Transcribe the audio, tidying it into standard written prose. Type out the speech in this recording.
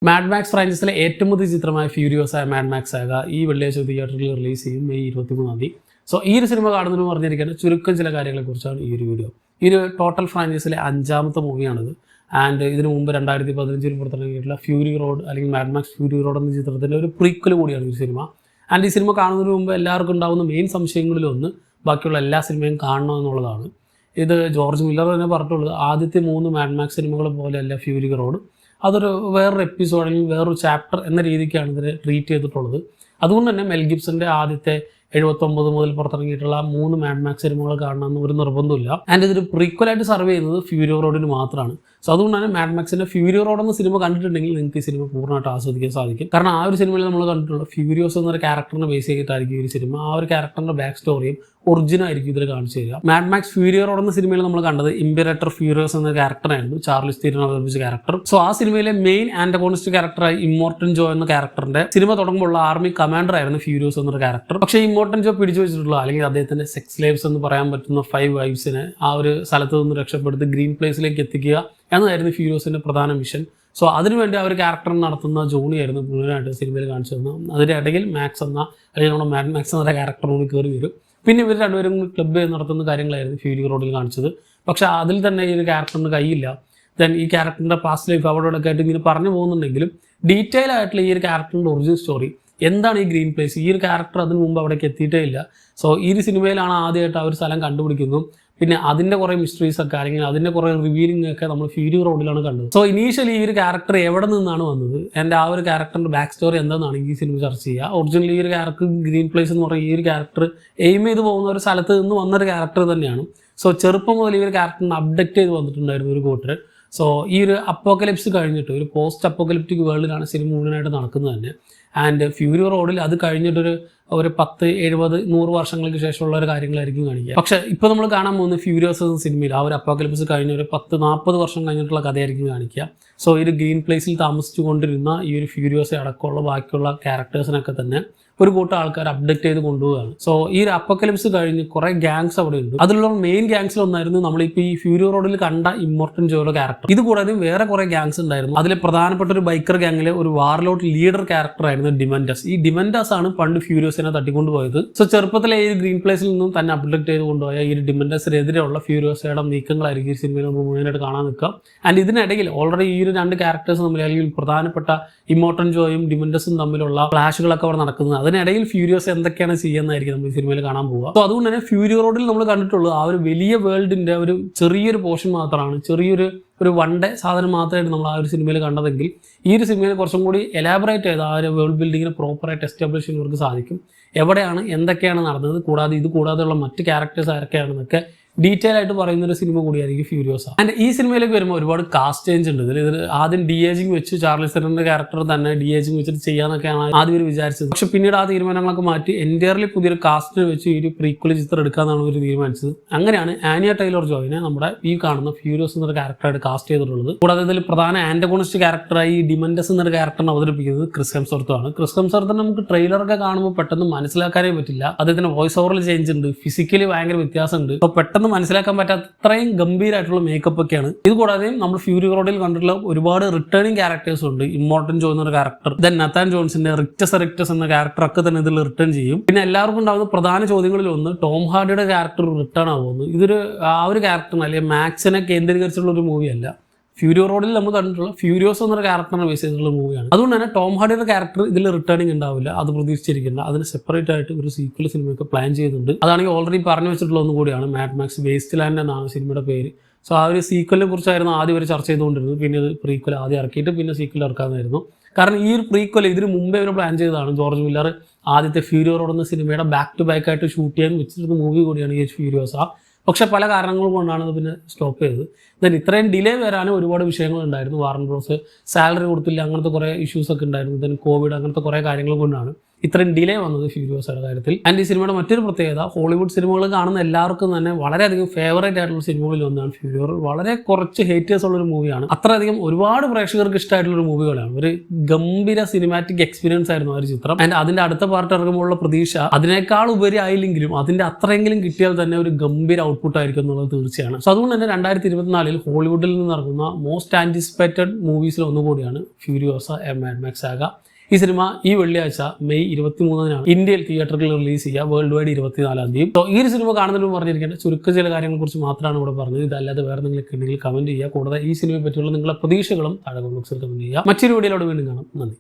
Mad max ഫ്രാഞ്ചൈസിലെ ഏറ്റവും പുതിയ ചിത്രമായ ഫ്യൂരിയോസായ മാഡ് മാക്സ് സാഗ ഈ വെള്ളിയാഴ്ച തിയേറ്ററിൽ റിലീസ് ചെയ്യും മെയ് 23 സോ ഈ ഒരു സിനിമ കാണുന്നതിന് പറഞ്ഞിരിക്കുന്ന ചുരുക്കം ചില കാര്യങ്ങളെക്കുറിച്ചാണ് ഈ ഒരു വീഡിയോ. ഈ ഒരു ടോട്ടൽ ഫ്രാഞ്ചൈസിലെ 5ാമത്തെ മൂവിയാണിത്. ആൻഡ് ഇതിനു മുമ്പ് 2015 പുറത്തിറങ്ങിയിട്ടുള്ള ഫ്യൂരി റോഡ് അല്ലെങ്കിൽ മാഡ് മാക്സ് ഫ്യൂരി റോഡ് എന്ന ചിത്രത്തിൻ്റെ ഒരു പ്രീക്വൽ കൂടിയാണ് ഈ സിനിമ. ആൻഡ് ഈ സിനിമ കാണുന്നതിന് മുമ്പ് എല്ലാവർക്കും ഉണ്ടാകുന്ന മെയിൻ സംശയങ്ങളിലൊന്ന് ബാക്കിയുള്ള എല്ലാ സിനിമയും കാണണമെന്നുള്ളതാണ്. ഇത് ജോർജ് മില്ലർ തന്നെ പറഞ്ഞിട്ടുള്ളത് ആദ്യത്തെ 3 മാഡ് മാക്സ് സിനിമകളെ പോലെയല്ല ഫ്യൂരി റോഡ്, അതൊരു വേറൊരു എപ്പിസോഡ് അല്ലെങ്കിൽ വേറൊരു ചാപ്റ്റർ എന്ന രീതിക്കാണ് ഇതിനെ ട്രീറ്റ് ചെയ്തിട്ടുള്ളത്. അതുകൊണ്ട് തന്നെ മെൽ ഗിബ്സന്റെ ആദ്യത്തെ 79 മുതൽ പുറത്തിറങ്ങിയിട്ടുള്ള 3 മാഡ് മാക്സ് സിനിമകൾ കാണണമെന്ന് ഒരു നിർബന്ധമില്ല. ആൻഡ് ഇതൊരു പ്രീക്വലായിട്ട് സർവ് ചെയ്യുന്നത് ഫ്യൂരി റോഡിന് മാത്രമാണ്. സോ അതുകൊണ്ട് തന്നെ മാഡ് മാക്സിന്റെ ഫ്യൂരി റോഡ് എന്ന സിനിമ കണ്ടിട്ടുണ്ടെങ്കിൽ നിങ്ങൾക്ക് ഈ സിനിമ പൂർണ്ണമായിട്ട് ആസ്വദിക്കാൻ സാധിക്കും. കാരണം ആ ഒരു സിനിമയിൽ നമ്മൾ കണ്ടിട്ടുള്ള ഫ്യൂരിയോസ് എന്നൊരു ക്യാരക്ടറിനെ ബേസ് ചെയ്തിട്ടായിരിക്കും ഈ സിനിമ. ആ ഒരു ക്യാരക്ടറിന്റെ ബാക്ക് സ്റ്റോറിയും ഒറിജിനൽ ആയിരിക്കും ഇതിൽ കാണിച്ചു തരിക. മാഡ് മാക്സ് ഫ്യൂരി റോഡ് എന്ന സിനിമയിൽ നമ്മൾ കണ്ടത് ഇംപെറേറ്റർ ഫ്യൂരിയോസ് എന്ന ക്യാരക്ടറായിരുന്നു, ചാർലിസ് തീരൻ അവതരിപ്പിച്ച ക്യാരക്ടർ. സോ ആ സിനിമയിലെ മെയിൻ ആന്റഗോണിസ്റ്റ് ക്യാരക്ടറായി ഇമ്മോർട്ടൻ ജോ എന്ന ക്യാരക്ടറിന്റെ സിനിമ തുടങ്ങുമ്പോൾ ആർമി കമാൻഡർ ആയിരുന്നു ഫ്യൂരിയോസ് എന്നൊരു ക്യാരക്ടർ. പക്ഷേ ഇമ്മോർട്ടൻ ജോ പിടിച്ചു വെച്ചിട്ടുള്ള അല്ലെങ്കിൽ അദ്ദേഹത്തിന്റെ സെക്സ് ലേവ്സ് എന്ന് പറയാൻ പറ്റുന്ന 5 വൈഫ്സിനെ ആ ഒരു സ്ഥലത്ത് നിന്ന് രക്ഷപ്പെടുത്തി ഗ്രീൻ പ്ലേസിലേക്ക് എത്തിക്കുക എന്നതായിരുന്നു ഫ്യൂരിയോസിന്റെ പ്രധാന മിഷൻ. സോ അതിനുവേണ്ടി ആ ഒരു ക്യാരക്ടർ നടത്തുന്ന ജോണിയായിരുന്നു മുഴുവനായിട്ട് സിനിമയിൽ കാണിച്ചു തന്നത്. അതിൻ്റെ ഇടയിൽ മാക്സ് എന്ന അല്ലെങ്കിൽ നമ്മുടെ മാഡ് മാക്സ് എന്ന ക്യാരക്ടറിനോട് കയറി വരും. പിന്നെ ഇവർ രണ്ടുപേരും ക്ലബ്ബ് നടത്തുന്ന കാര്യങ്ങളായിരുന്നു ഫ്യൂരി റോഡിൽ കാണിച്ചത്. പക്ഷേ അതിൽ തന്നെ ഈ ഒരു ക്യാരക്ടറിന് കയ്യില്ല. ദെൻ ഈ ക്യാരക്ടറിൻ്റെ പാസ്റ്റ് ലൈഫ് അവിടെയൊക്കെ ആയിട്ട് ഇങ്ങനെ പറഞ്ഞു പോകുന്നുണ്ടെങ്കിലും ഡീറ്റെയിൽ ആയിട്ടുള്ള ഈ ഒരു ക്യാരക്ടറിൻ്റെ ഒറിജിനൽ സ്റ്റോറി എന്താണ് ഈ ഗ്രീൻ പ്ലേസ്, ഈ ഒരു ക്യാരക്ടർ അതിന് മുമ്പ് അവിടേക്ക് എത്തിയിട്ടേ ഇല്ല. സോ ഈ ഒരു സിനിമയിലാണ് ആദ്യമായിട്ട് ആ ഒരു സ്ഥലം കണ്ടുപിടിക്കുന്നു. പിന്നെ അതിൻ്റെ കുറേ മിസ്റ്ററീസ് ഒക്കെ അല്ലെങ്കിൽ അതിൻ്റെ കുറേ റിവീലിംഗ് ഒക്കെ നമ്മൾ ഫ്യൂരി റോഡിലാണ് കണ്ടത്. സോ ഇനീഷ്യലി ഈ ഒരു ക്യാരക്ടർ എവിടെ നിന്നാണ് വന്നത്, എൻ്റെ ആ ഒരു ക്യാരക്ടറിൻ്റെ ബാക്ക് സ്റ്റോറി എന്താണെന്നാണ് ഈ സിനിമ ചർച്ച ചെയ്യുക. ഒറിജിനലി ഈ ഒരു ക്യാരക്ടർ ഗ്രീൻ പ്ലേസ് എന്ന് പറയുന്ന ഈ ഒരു ക്യാരക്ടർ എയിം ചെയ്ത് പോകുന്ന ഒരു സ്ഥലത്ത് നിന്ന് വന്നൊരു ക്യാരക്ടർ തന്നെയാണ്. സോ ചെറുപ്പം മുതൽ ഈ ഒരു ക്യാരക്ടറിനെ അപ്ഡേറ്റ് ചെയ്ത് വന്നിട്ടുണ്ടായിരുന്നു ഒരു കൂട്ടർ. സോ ഈ ഒരു അപ്പോക്കലിപ്സ് കഴിഞ്ഞിട്ട് ഒരു പോസ്റ്റ് അപ്പോക്കലിപ്റ്റിക് വേൾഡിലാണ് സിനിമ മുഴുവനായിട്ട് നടക്കുന്നത് തന്നെ. ആൻഡ് ഫ്യൂരി റോഡിൽ അത് കഴിഞ്ഞിട്ടൊരു 10, 70, 100 വർഷങ്ങൾക്ക് ശേഷമുള്ള ഒരു കാര്യങ്ങളായിരിക്കും കാണിക്കുക. പക്ഷേ ഇപ്പോൾ നമ്മൾ കാണാൻ പോകുന്ന ഫ്യൂരിയോസ് എന്ന സിനിമയിൽ ആ ഒരു അപ്പോക്കലിപ്സ് കഴിഞ്ഞ ഒരു 10, 40 വർഷം കഴിഞ്ഞിട്ടുള്ള കഥയായിരിക്കും കാണിക്കുക. സോ ഈ ഒരു ഗ്രീൻ പ്ലേസിൽ താമസിച്ചു കൊണ്ടിരുന്ന ഈ ഒരു ഫ്യൂരിയോസ് അടക്കമുള്ള ബാക്കിയുള്ള ക്യാരക്ടേഴ്സിനൊക്കെ തന്നെ ഒരു കൂട്ടം ആൾക്കാർ അപ്ഡേറ്റ് ചെയ്ത് കൊണ്ടുപോവുകയാണ്. സോ ഈ ഒരു അപ്പോക്കലിപ്സ് കഴിഞ്ഞ് കുറേ ഗ്യാങ്സ് അവിടെ ഉണ്ട്. അതിലുള്ള മെയിൻ ഗ്യാങ്സിലൊന്നായിരുന്നു നമ്മളിപ്പോൾ ഈ ഫ്യൂരി റോഡിൽ കണ്ട ഇമ്മോർട്ടൻ ജോയുടെ ക്യാരക്ടർ. ഇത് കൂടാതെ വേറെ കുറേ ഗ്യാങ്സ് ഉണ്ടായിരുന്നു. അതിലെ പ്രധാനപ്പെട്ട ഒരു ബൈക്കർ ഗ്യാങ്ങിലെ ഒരു വാർലോട്ട് ലീഡർ ക്യാരക്ടർ ആയിരുന്നു ഡിമൻഡസ്. ഈ ഡിമൻഡസ് ആണ് പണ്ട് ഫ്യൂരിയോസിനെ തട്ടിക്കൊണ്ടുപോയത്. സോ ചെറുപ്പത്തിലെ ഈ ഗ്രീൻ പ്ലേസിൽ നിന്നും തന്നെ അപ്ഡേറ്റ് ചെയ്ത് കൊണ്ടുപോയ ഈ ഡിമൻഡസിനെതിരെയുള്ള ഫ്യൂരിയോസയുടെ നീക്കങ്ങളായിരിക്കും ഈ സിനിമയിൽ നമ്മൾ മുഴുവനായിട്ട് കാണാൻ നിൽക്കുക. ആൻഡ് ഇതിനിടയിൽ ഓൾറെഡി ഈ ഒരു 2 ക്യാരക്ടേഴ്സ് തമ്മിൽ അല്ലെങ്കിൽ പ്രധാനപ്പെട്ട ഇമ്മോർട്ടൻ ജോയും ഡിമൻഡസും തമ്മിലുള്ള ഫ്ലാഷുകളൊക്കെ അവിടെ നടക്കുന്നത്. അതിനിടയിൽ ഫ്യൂരിയോസ് എന്തൊക്കെയാണ് ചെയ്യുന്നതായിരിക്കും നമ്മൾ ഈ സിനിമയിൽ കാണാൻ പോവുക. സോ അതുകൊണ്ട് തന്നെ ഫ്യൂരി റോഡിൽ നമ്മൾ കണ്ടിട്ടുള്ളത് ആ ഒരു വലിയ വേൾഡിന്റെ ഒരു ചെറിയൊരു പോർഷൻ മാത്രമാണ്, ചെറിയൊരു വൺ ഡേ സാധനം മാത്രമായിട്ട് നമ്മൾ ആ ഒരു സിനിമയിൽ കണ്ടതെങ്കിൽ ഈ ഒരു സിനിമയിൽ കുറച്ചും കൂടി എലാബറേറ്റ് ചെയ്ത് ആ ഒരു വേൾഡ് ബിൽഡിങ്ങിനെ പ്രോപ്പറായിട്ട് എസ്റ്റാബ്ലിഷ് ചെയ്യുന്നവർക്ക് സാധിക്കും. എവിടെയാണ് എന്തൊക്കെയാണ് നടന്നത്, കൂടാതെ ഇത് കൂടാതെയുള്ള മറ്റ് ക്യാരക്ടേഴ്സ് ആരൊക്കെയാണെന്നൊക്കെ ഡീറ്റെയിൽ ആയിട്ട് പറയുന്ന ഒരു സിനിമ കൂടിയായിരിക്കും ഫ്യൂരിയോസ. ആൻഡ് ഈ സിനിമയിലേക്ക് വരുമ്പോൾ ഒരുപാട് കാസ്റ്റ് ചേഞ്ച് ഉണ്ട്. ഇതിൽ ആദ്യം ഡി-ഏജിങ് വെച്ച് ചാർലിസ് തെറന്റെ ക്യാരക്ടർ തന്നെ ഡി-ഏജിങ് വെച്ചിട്ട് ചെയ്യാന്നൊക്കെയാണ് ആദ്യം ഇവർ വിചാരിച്ചത്. പക്ഷെ പിന്നീട് ആ തീരുമാനങ്ങളൊക്കെ മാറ്റി എൻറ്റയർലി പുതിയൊരു കാസ്റ്റിനെ വെച്ച് ഈ ഒരു പ്രീക്വൽ ചിത്രം എടുക്കാന്നാണ് ഇവർ തീരുമാനിച്ചത്. അങ്ങനെയാണ് ആനിയ ടൈലർ ജോയിനെ നമ്മുടെ ഈ കാണുന്ന ഫ്യൂരിയോസ് എന്നൊരു ക്യാരക്ടറായിട്ട് കാസ്റ്റ് ചെയ്തിട്ടുള്ളത്. കൂടാതെ ഇതിൽ പ്രധാന ആന്റഗോണിസ്റ്റ് ക്യാരക്ടറായി ഡിമൻഡസ് എന്നൊരു ക്യാരക്ടറിനെ അവതരിപ്പിക്കുന്നത് ക്രിസ് ഹെംസ്വർത്തുമാണ്. ക്രിസ് ഹെംസ്വർത്തിനെ നമുക്ക് ട്രെയിലറൊക്കെ കാണുമ്പോൾ പെട്ടെന്ന് മനസ്സിലാക്കാനേ പറ്റില്ല. അദ്ദേഹത്തിന് വോയിസ് ഓവറിൽ ചേഞ്ച് ഉണ്ട്, ഫിസിക്കലി ഭയങ്കര വ്യത്യാസമുണ്ട്. അപ്പോൾ പെട്ടെന്ന് മനസ്സിലാക്കാൻ പറ്റാത്ത അത്രയും ഗംഭീരമായിട്ടുള്ള മേക്കപ്പ് ഒക്കെയാണ്. ഇത് കൂടാതെ നമ്മൾ ഫ്യൂരി റോഡിൽ കണ്ടിട്ടുള്ള ഒരുപാട് റിട്ടേണിംഗ് ക്യാരക്ടേഴ്സ് ഉണ്ട്. ഇമ്മോർട്ടൻ ജോ എന്നൊരു ക്യാരക്ടർ, ദെൻ നത്താൻ ജോൺസിന്റെ റിക്ടസ് എന്ന ക്യാരക്ടർ ഒക്കെ തന്നെ ഇതിൽ റിട്ടേൺ ചെയ്യും. പിന്നെ എല്ലാവർക്കും ഉണ്ടാകുന്ന പ്രധാന ചോദ്യങ്ങളിൽ ഒന്ന് ടോം ഹാർഡിയുടെ ക്യാരക്ടർ റിട്ടേൺ ആവുമെന്ന്. ഇതൊരു ആ ഒരു ക്യാരക്ടറിന് അല്ലെങ്കിൽ മാക്സിനെ കേന്ദ്രീകരിച്ചുള്ള ഒരു മൂവിയല്ല. ഫ്യൂരി റോഡിൽ നമ്മൾ കണ്ടിട്ടുള്ള ഫ്യൂരിയോസ് എന്നൊരു ക്യാരക്ടറിനെ ബേസ് ചെയ്തിട്ടുള്ള മൂവിയാണ്. അതുകൊണ്ട് തന്നെ ടോം ഹാർഡിയുടെ ക്യാരക്ടർ ഇതിൽ റിട്ടേണിംഗ് ഉണ്ടാവില്ല, അത് പ്രതീക്ഷിച്ചിരിക്കേണ്ട. അതിന് സെപ്പറേറ്റ് ആയിട്ട് ഒരു സീക്വൽ സിനിമയൊക്കെ പ്ലാൻ ചെയ്യുന്നുണ്ട്. അതാണെങ്കിൽ ഓൾറെഡി പറഞ്ഞു വെച്ചിട്ടുള്ള ഒന്നും കൂടിയാണ്. മാഡ് മാക്സ് വേസ്റ്റ് ലാൻഡ് എന്നാണ് സിനിമയുടെ പേര്. സോ ആ ഒരു സീക്വലിനെ കുറിച്ചായിരുന്നു ആദ്യം ഒരു ചർച്ച ചെയ്തുകൊണ്ടിരുന്നത്. പിന്നെ ഇത് പ്രീക്വൽ ആദ്യം ഇറക്കിയിട്ട് പിന്നെ സീക്വൽ ഇറക്കാമെന്നായിരുന്നു. കാരണം ഈ ഒരു പ്രീക്വൽ ഇതിന് മുമ്പേ ഒരു പ്ലാൻ ചെയ്തതാണ്. ജോർജ് മില്ലർ ആദ്യത്തെ ഫ്യൂരി റോഡ് എന്ന സിനിമയുടെ ബാക്ക് ടു ബാക്ക് ആയിട്ട് ഷൂട്ട് ചെയ്യാൻ വെച്ചിരുന്ന മൂവി കൂടിയാണ് ഈ ഫ്യൂരിയോസ. പക്ഷെ പല കാരണങ്ങൾ കൊണ്ടാണ് അത് പിന്നെ സ്റ്റോപ്പ് ചെയ്തത്. ദെൻ ഇത്രയും ഡിലേ വരാനും ഒരുപാട് വിഷയങ്ങളുണ്ടായിരുന്നു. വാറൻ ബ്രോസ് സാലറി കൊടുത്തില്ല, അങ്ങനത്തെ കുറേ ഇഷ്യൂസൊക്കെ ഉണ്ടായിരുന്നു. ദെൻ കോവിഡ്, അങ്ങനത്തെ കുറേ കാര്യങ്ങൾ കൊണ്ടാണ്. ഇത്രയും ഡിലേ വന്നത് ഫ്യൂരിയോസയുടെ കാര്യത്തിൽ. ആൻഡ് ഈ സിനിമയുടെ മറ്റൊരു പ്രത്യേകത, ഹോളിവുഡ് സിനിമകൾ കാണുന്ന എല്ലാവർക്കും തന്നെ വളരെയധികം ഫേവറേറ്റ് ആയിട്ടുള്ള സിനിമകളിൽ ഒന്നാണ് ഫ്യൂരിയോ. വളരെ കുറച്ച് ഹേറ്റേഴ്സ് ഉള്ളൊരു മൂവിയാണ്. അത്രയധികം ഒരുപാട് പ്രേക്ഷകർക്ക് ഇഷ്ടമായിട്ടുള്ള ഒരു മൂവികളാണ്. ഒരു ഗംഭീര സിനിമാറ്റിക് എക്സ്പീരിയൻസ് ആയിരുന്നു ആ ഒരു ചിത്രം. ആൻഡ് അതിന്റെ അടുത്ത പാർട്ട് ഇറങ്ങുമ്പോഴുള്ള പ്രതീക്ഷ അതിനേക്കാൾ ഉപരി ആയില്ലെങ്കിലും അതിന്റെ അത്രയെങ്കിലും കിട്ടിയാൽ തന്നെ ഒരു ഗംഭീര ഔട്ട്പുട്ട് ആയിരിക്കും എന്നുള്ളത് തീർച്ചയാണ്. സോ അതുകൊണ്ട് തന്നെ 2024 ഹോളിവുഡിൽ നിന്ന് ഇറങ്ങുന്ന മോസ്റ്റ് ആന്റിസിപ്പേറ്റഡ് മൂവീസിൽ ഒന്നുകൂടിയാണ് Furiosa a Mad Max saga. ഈ സിനിമ ഈ വെള്ളിയാഴ്ച മെയ് 23 ഇന്ത്യയിൽ തിയേറ്ററുകളിൽ റിലീസ് ചെയ്യുക, വേൾഡ് വൈഡ് 24 തീയതി. സോ ഈ ഒരു സിനിമ കാണുന്നതിന് പറഞ്ഞിരിക്കേണ്ട ചുരുക്കം ചില കാര്യങ്ങളെ കുറിച്ച് മാത്രമാണ് ഇവിടെ പറഞ്ഞത്. ഇതല്ലാതെ വേറെ നിങ്ങൾക്ക് ഉണ്ടെങ്കിൽ കമന്റ് ചെയ്യുക. കൂടാതെ ഈ സിനിമയെ പറ്റിയുള്ള നിങ്ങളുടെ പ്രതീക്ഷകളും താഴെ കമന്റ് ചെയ്യുക. മറ്റൊരു വീഡിയോയിലൂടെ വീണ്ടും കാണാം. നന്ദി.